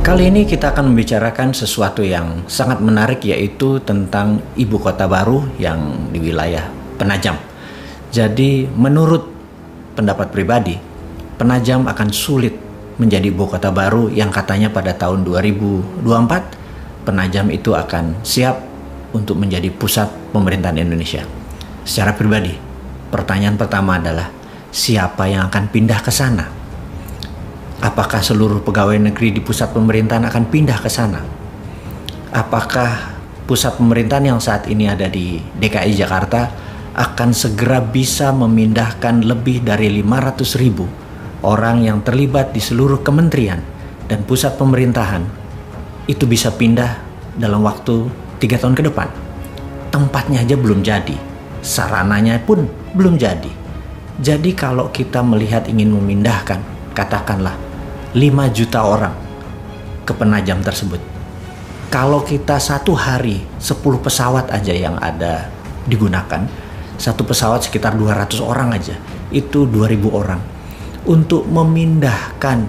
Kali ini kita akan membicarakan sesuatu yang sangat menarik, yaitu tentang ibu kota baru yang di wilayah Penajam. Jadi menurut pendapat pribadi, Penajam akan sulit menjadi ibu kota baru yang katanya pada tahun 2024 Penajam itu akan siap untuk menjadi pusat pemerintahan Indonesia. Secara pribadi, pertanyaan pertama adalah siapa yang akan pindah ke sana? Apakah seluruh pegawai negeri di pusat pemerintahan akan pindah ke sana? Apakah pusat pemerintahan yang saat ini ada di DKI Jakarta akan segera bisa memindahkan lebih dari 500.000 orang yang terlibat di seluruh kementerian dan pusat pemerintahan itu bisa pindah dalam waktu 3 tahun ke depan? Tempatnya aja belum jadi, sarananya pun belum jadi. Jadi kalau kita melihat ingin memindahkan, katakanlah 5 juta orang ke Penajam tersebut. Kalau kita satu hari 10 pesawat aja yang ada digunakan, satu pesawat sekitar 200 orang aja, itu 2.000 orang. Untuk memindahkan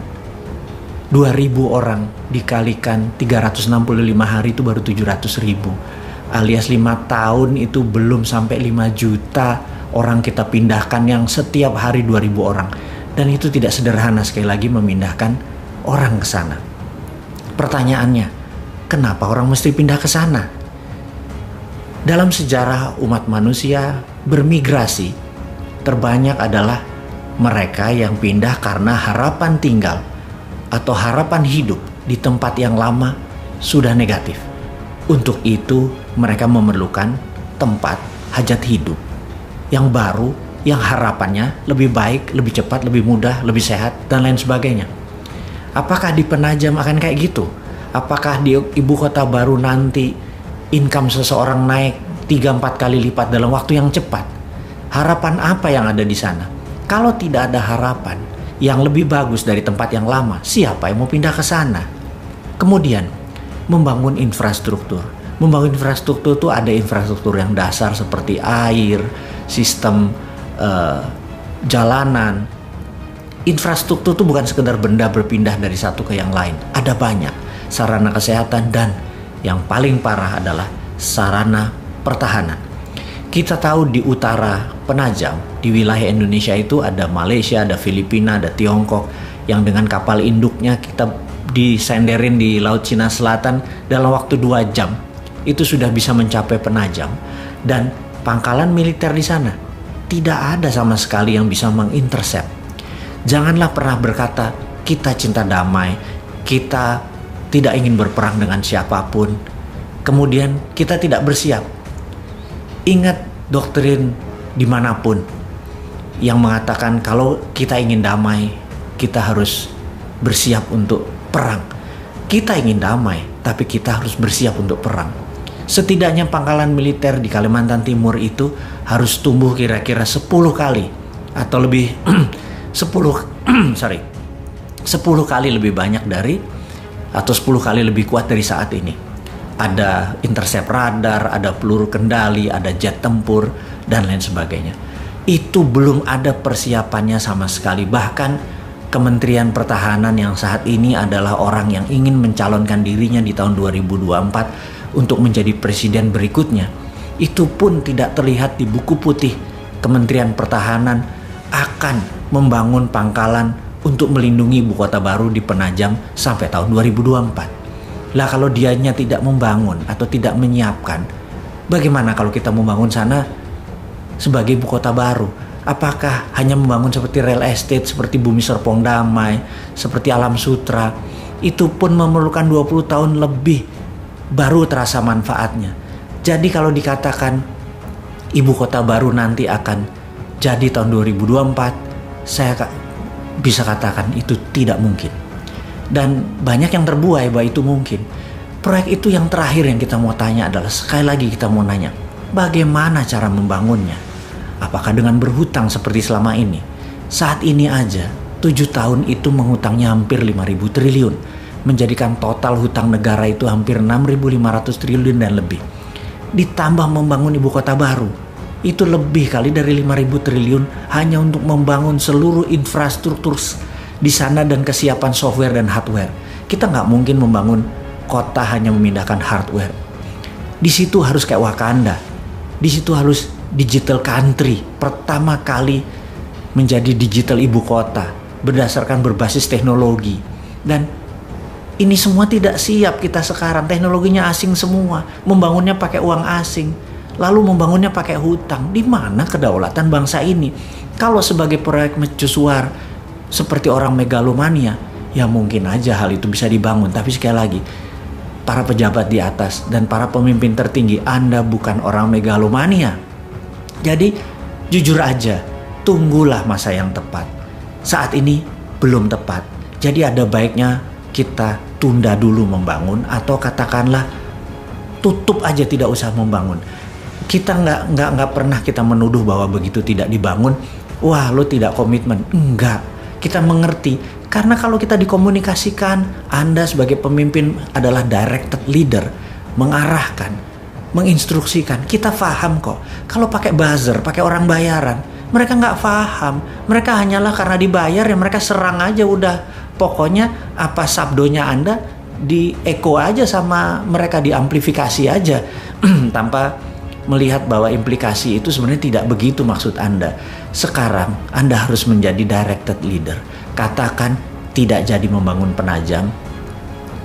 2.000 orang dikalikan 365 hari itu baru 700.000. Alias 5 tahun itu belum sampai 5 juta orang kita pindahkan yang setiap hari 2.000 orang. Dan itu tidak sederhana sekali lagi memindahkan orang ke sana. Pertanyaannya, kenapa orang mesti pindah ke sana? Dalam sejarah umat manusia bermigrasi, terbanyak adalah mereka yang pindah karena harapan tinggal atau harapan hidup di tempat yang lama sudah negatif. Untuk itu mereka memerlukan tempat hajat hidup yang baru, yang harapannya lebih baik, lebih cepat, lebih mudah, lebih sehat, dan lain sebagainya. Apakah di Penajam akan kayak gitu? Apakah di ibu kota baru nanti income seseorang naik 3-4 kali lipat dalam waktu yang cepat? Harapan apa yang ada di sana? Kalau tidak ada harapan yang lebih bagus dari tempat yang lama, siapa yang mau pindah ke sana? Kemudian, membangun infrastruktur. Membangun infrastruktur itu ada infrastruktur yang dasar seperti air, sistem jalanan. Infrastruktur itu bukan sekedar benda berpindah dari satu ke yang lain. Ada banyak sarana kesehatan, dan yang paling parah adalah sarana pertahanan. Kita tahu di utara Penajam, di wilayah Indonesia itu ada Malaysia, ada Filipina, ada Tiongkok, yang dengan kapal induknya kita disenderin di Laut Cina Selatan dalam waktu 2 jam itu sudah bisa mencapai Penajam. Dan pangkalan militer di sana tidak ada sama sekali yang bisa mengintercept. Janganlah pernah berkata kita cinta damai, kita tidak ingin berperang dengan siapapun, kemudian kita tidak bersiap. Ingat doktrin dimanapun yang mengatakan kalau kita ingin damai, kita harus bersiap untuk perang. Kita ingin damai, tapi kita harus bersiap untuk perang. Setidaknya pangkalan militer di Kalimantan Timur itu harus tumbuh kira-kira 10 kali atau lebih 10 kali lebih banyak dari, atau 10 kali lebih kuat dari saat ini. Ada intercept radar, ada peluru kendali, ada jet tempur, dan lain sebagainya. Itu belum ada persiapannya sama sekali. Bahkan Kementerian Pertahanan yang saat ini adalah orang yang ingin mencalonkan dirinya di tahun 2024 untuk menjadi presiden berikutnya, itu pun tidak terlihat di buku putih Kementerian Pertahanan akan membangun pangkalan untuk melindungi ibu kota baru di Penajam sampai tahun 2024. Lah kalau dianya tidak membangun atau tidak menyiapkan, bagaimana kalau kita membangun sana sebagai ibu kota baru? Apakah hanya membangun seperti real estate, seperti Bumi Serpong Damai, seperti Alam Sutra? Itu pun memerlukan 20 tahun lebih baru terasa manfaatnya. Jadi kalau dikatakan ibu kota baru nanti akan jadi tahun 2024, saya bisa katakan itu tidak mungkin. Dan banyak yang terbuai bahwa itu mungkin. Proyek itu yang terakhir yang kita mau tanya adalah, sekali lagi kita mau nanya, bagaimana cara membangunnya? Apakah dengan berhutang seperti selama ini? Saat ini aja 7 tahun itu menghutangnya hampir 5.000 triliun. Menjadikan total hutang negara itu hampir 6.500 triliun dan lebih. Ditambah membangun ibu kota baru, itu lebih kali dari 5.000 triliun hanya untuk membangun seluruh infrastruktur di sana dan kesiapan software dan hardware. Kita nggak mungkin membangun kota hanya memindahkan hardware. Di situ harus kayak Wakanda. Di situ harus digital country. Pertama kali menjadi digital ibu kota berdasarkan berbasis teknologi. Dan ini semua tidak siap kita sekarang. Teknologinya asing semua. Membangunnya pakai uang asing. Lalu membangunnya pakai hutang. Di mana kedaulatan bangsa ini? Kalau sebagai proyek mercusuar seperti orang megalomania, ya mungkin aja hal itu bisa dibangun. Tapi sekali lagi, para pejabat di atas dan para pemimpin tertinggi, Anda bukan orang megalomania. Jadi jujur aja, tunggulah masa yang tepat. Saat ini belum tepat. Jadi ada baiknya kita tunda dulu membangun, atau katakanlah tutup aja, tidak usah membangun. Kita nggak pernah kita menuduh bahwa begitu tidak dibangun, wah lo tidak komitmen. Enggak, kita mengerti. Karena kalau kita dikomunikasikan, Anda sebagai pemimpin adalah directed leader, mengarahkan, menginstruksikan. Kita paham kok. Kalau pakai buzzer, pakai orang bayaran, mereka nggak paham. Mereka hanyalah karena dibayar ya mereka serang aja udah. Pokoknya apa sabdonya Anda di echo aja sama mereka, diamplifikasi aja tanpa melihat bahwa implikasi itu sebenarnya tidak begitu maksud Anda. Sekarang Anda harus menjadi directed leader. Katakan tidak jadi membangun penajam.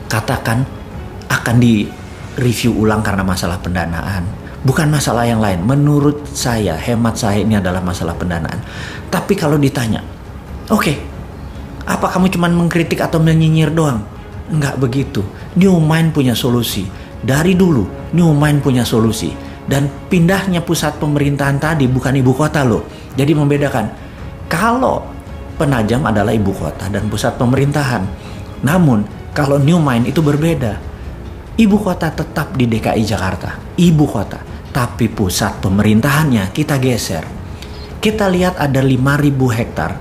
Katakan akan di-review ulang karena masalah pendanaan. Bukan masalah yang lain. Menurut saya, hemat saya, ini adalah masalah pendanaan. Tapi kalau ditanya, oke, apa kamu cuma mengkritik atau menyinyir doang? Enggak begitu. New Mind punya solusi. Dari dulu New Mind punya solusi. Dan pindahnya pusat pemerintahan tadi bukan ibu kota loh. Jadi membedakan. Kalau Penajam adalah ibu kota dan pusat pemerintahan. Namun kalau New Mind itu berbeda. Ibu kota tetap di DKI Jakarta. Ibu kota. Tapi pusat pemerintahannya kita geser. Kita lihat ada 5.000 hektar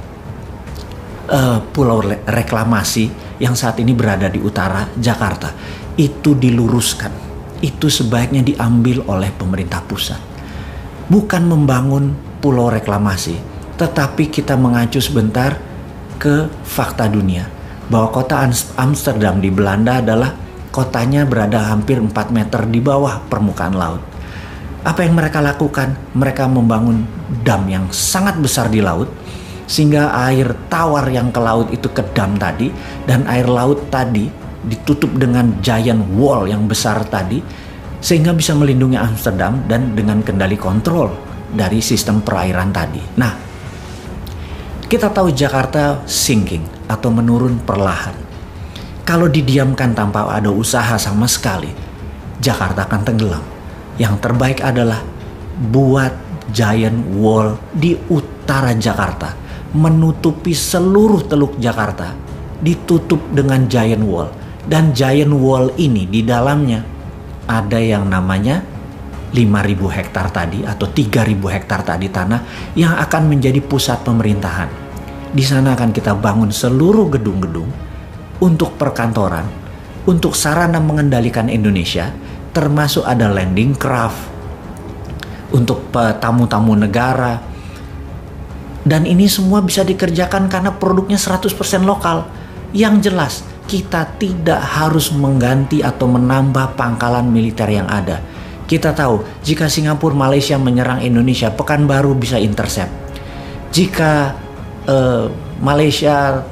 pulau reklamasi yang saat ini berada di utara Jakarta. Itu diluruskan. Itu sebaiknya diambil oleh pemerintah pusat. Bukan membangun pulau reklamasi, tetapi kita mengacu sebentar ke fakta dunia. Bahwa kota Amsterdam di Belanda adalah kotanya berada hampir 4 meter di bawah permukaan laut. Apa yang mereka lakukan? Mereka membangun dam yang sangat besar di laut, sehingga air tawar yang ke laut itu ke dam tadi, dan air laut tadi ditutup dengan giant wall yang besar tadi, sehingga bisa melindungi Amsterdam dan dengan kendali kontrol dari sistem perairan tadi. Nah, kita tahu Jakarta sinking atau menurun perlahan. Kalau didiamkan tanpa ada usaha sama sekali, Jakarta akan tenggelam. Yang terbaik adalah buat giant wall di utara Jakarta, menutupi seluruh teluk Jakarta, ditutup dengan giant wall. Dan giant wall ini di dalamnya ada yang namanya 5.000 hektar tadi atau 3.000 hektar tadi tanah yang akan menjadi pusat pemerintahan. Di sana akan kita bangun seluruh gedung-gedung untuk perkantoran, untuk sarana mengendalikan Indonesia, termasuk ada landing craft untuk tamu-tamu negara. Dan ini semua bisa dikerjakan karena produknya 100% lokal. Yang jelas, kita tidak harus mengganti atau menambah pangkalan militer yang ada. Kita tahu jika Singapura, Malaysia menyerang Indonesia, Pekanbaru bisa intercept. Jika Malaysia,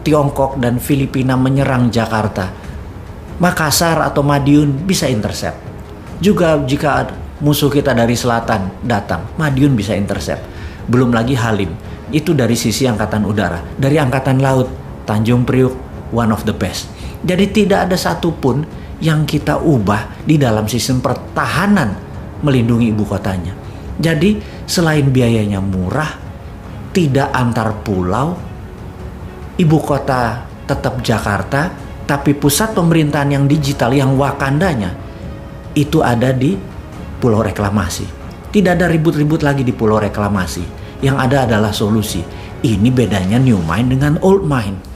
Tiongkok dan Filipina menyerang Jakarta, Makassar atau Madiun bisa intercept. Juga jika musuh kita dari selatan datang, Madiun bisa intercept. Belum lagi Halim, itu dari sisi angkatan udara. Dari angkatan laut, Tanjung Priuk, one of the best. Jadi tidak ada satupun yang kita ubah di dalam sistem pertahanan melindungi ibu kotanya. Jadi selain biayanya murah, tidak antar pulau, ibu kota tetap Jakarta, tapi pusat pemerintahan yang digital, yang Wakandanya, itu ada di pulau reklamasi. Tidak ada ribut-ribut lagi di pulau reklamasi. Yang ada adalah solusi. Ini bedanya New Mind dengan Old Mind.